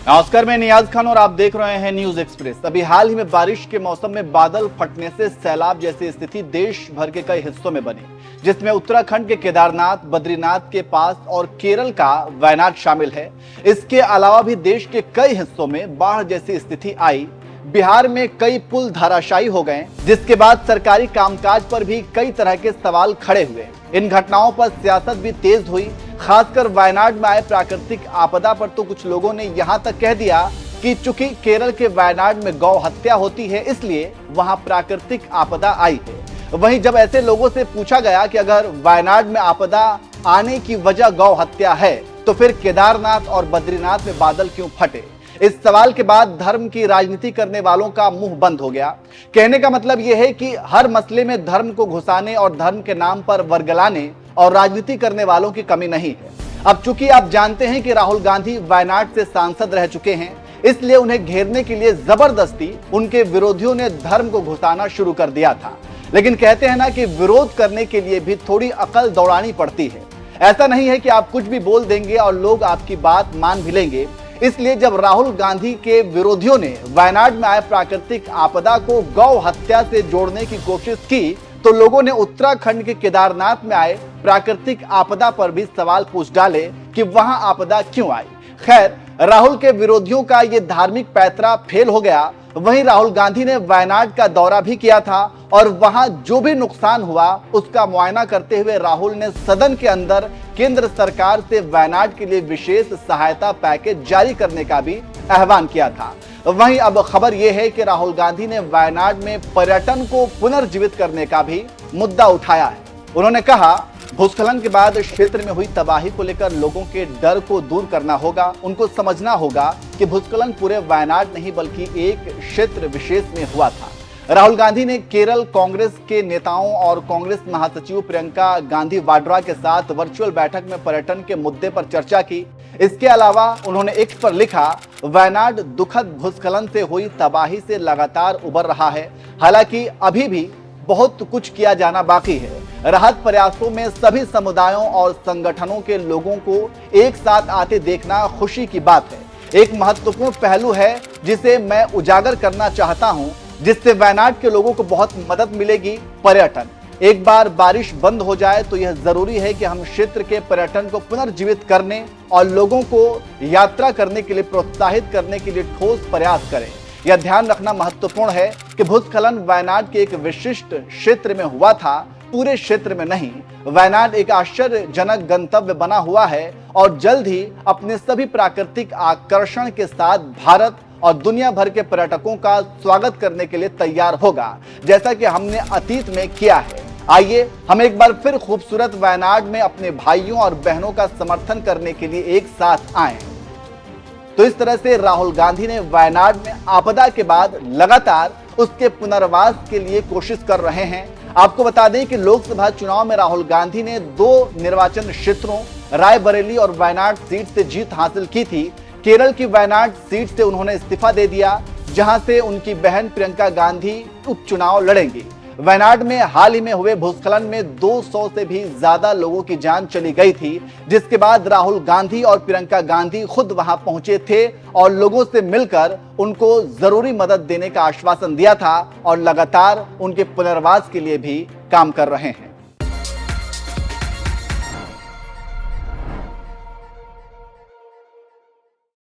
नमस्कार, मैं नियाज खान और आप देख रहे हैं न्यूज एक्सप्रेस। अभी हाल ही में बारिश के मौसम में बादल फटने से सैलाब जैसी स्थिति देश भर के कई हिस्सों में बनी, जिसमें उत्तराखंड के केदारनाथ, बद्रीनाथ के पास और केरल का वायनाड शामिल है। इसके अलावा भी देश के कई हिस्सों में बाढ़ जैसी स्थिति आई। बिहार में कई पुल धराशायी हो गए, जिसके बाद सरकारी कामकाज पर भी कई तरह के सवाल खड़े हुए। इन घटनाओं पर सियासत भी तेज हुई। खासकर वायनाड में आए प्राकृतिक आपदा पर तो कुछ लोगों ने यहां तक कह दिया कि चूंकि केरल के वायनाड में गौ हत्या होती है, इसलिए वहां प्राकृतिक आपदा आई है। वहीं जब ऐसे लोगों से पूछा गया कि अगर वायनाड में आपदा आने की वजह गौ हत्या है, तो फिर केदारनाथ और बद्रीनाथ में बादल क्यों फटे? इस सवाल के बाद धर्म की राजनीति करने वालों का मुंह बंद हो गया। कहने का मतलब यह है कि हर मसले में धर्म को घुसाने और धर्म के नाम पर वर्गलाने और राजनीति करने वालों की कमी नहीं है। अब चूंकि आप जानते हैं कि राहुल गांधी वायनाड से सांसद रह चुके हैं, इसलिए उन्हें घेरने के लिए जबरदस्ती उनके विरोधियों ने धर्म को घुसाना शुरू कर दिया था। लेकिन कहते हैं ना कि विरोध करने के लिए भी थोड़ी अकल दौड़ानी पड़ती है। ऐसा नहीं है कि आप कुछ भी बोल देंगे और लोग आपकी बात मान भी लेंगे। इसलिए जब राहुल गांधी के विरोधियों ने वायनाड में आए प्राकृतिक आपदा को गौ हत्या से जोड़ने की कोशिश की, तो लोगों ने उत्तराखंड के केदारनाथ में आए प्राकृतिक आपदा पर भी सवाल पूछ डाले कि वहां आपदा क्यों आई। खैर, राहुल के विरोधियों का ये धार्मिक पैंतरा फेल हो गया। वहीं राहुल गांधी ने वायनाड का दौरा भी किया था और वहां जो भी नुकसान हुआ उसका मुआयना करते हुए राहुल ने सदन के अंदर केंद्र सरकार से वायनाड के लिए विशेष सहायता पैकेज जारी करने का भी आह्वान किया था। वहीं अब खबर यह है कि राहुल गांधी ने वायनाड में पर्यटन को पुनर्जीवित करने का भी मुद्दा उठाया है। उन्होंने कहा, भूस्खलन के बाद क्षेत्र में हुई तबाही को लेकर लोगों के डर को दूर करना होगा। उनको समझना होगा कि भूस्खलन पूरे वायनाड नहीं बल्कि एक क्षेत्र विशेष में हुआ था। राहुल गांधी ने केरल कांग्रेस के नेताओं और कांग्रेस महासचिव प्रियंका गांधी वाड्रा के साथ वर्चुअल बैठक में पर्यटन के मुद्दे पर चर्चा की। इसके अलावा उन्होंने एक्स पर लिखा, वायनाड दुखद भूस्खलन से हुई तबाही से लगातार उबर रहा है। हालांकि अभी भी बहुत कुछ किया जाना बाकी है। राहत प्रयासों में सभी समुदायों और संगठनों के लोगों को एक साथ आते देखना खुशी की बात है। एक महत्वपूर्ण पहलू है जिसे मैं उजागर करना चाहता हूं, जिससे वायनाड के लोगों को बहुत मदद मिलेगी, पर्यटन। एक बार बारिश बंद हो जाए तो यह जरूरी है कि हम क्षेत्र के पर्यटन को पुनर्जीवित करने और लोगों को यात्रा करने के लिए प्रोत्साहित करने के लिए ठोस प्रयास करें। यह ध्यान रखना महत्वपूर्ण है कि भूस्खलन वायनाड के एक विशिष्ट क्षेत्र में हुआ था, पूरे क्षेत्र में नहीं। वायनाड एक आश्चर्यजनक गंतव्य बना हुआ है और जल्द ही अपने सभी प्राकृतिक आकर्षण के साथ भारत और दुनिया भर के पर्यटकों का स्वागत करने के लिए तैयार होगा, जैसा कि हमने अतीत में किया है। आइए हम एक बार फिर खूबसूरत वायनाड में अपने भाइयों और बहनों का समर्थन करने के लिए एक साथ आएं। तो इस तरह से राहुल गांधी ने वायनाड में आपदा के बाद लगातार उसके पुनर्वास के लिए कोशिश कर रहे हैं। आपको बता दें कि लोकसभा चुनाव में राहुल गांधी ने 2 निर्वाचन क्षेत्रों रायबरेली और वायनाड सीट से जीत हासिल की थी। केरल की वायनाड सीट से उन्होंने इस्तीफा दे दिया, जहां से उनकी बहन प्रियंका गांधी उपचुनाव लड़ेंगी। वायनाड में हाल ही में हुए भूस्खलन में 200 से भी ज्यादा लोगों की जान चली गई थी, जिसके बाद राहुल गांधी और प्रियंका गांधी खुद वहां पहुंचे थे और लोगों से मिलकर उनको जरूरी मदद देने का आश्वासन दिया था और लगातार उनके पुनर्वास के लिए भी काम कर रहे हैं।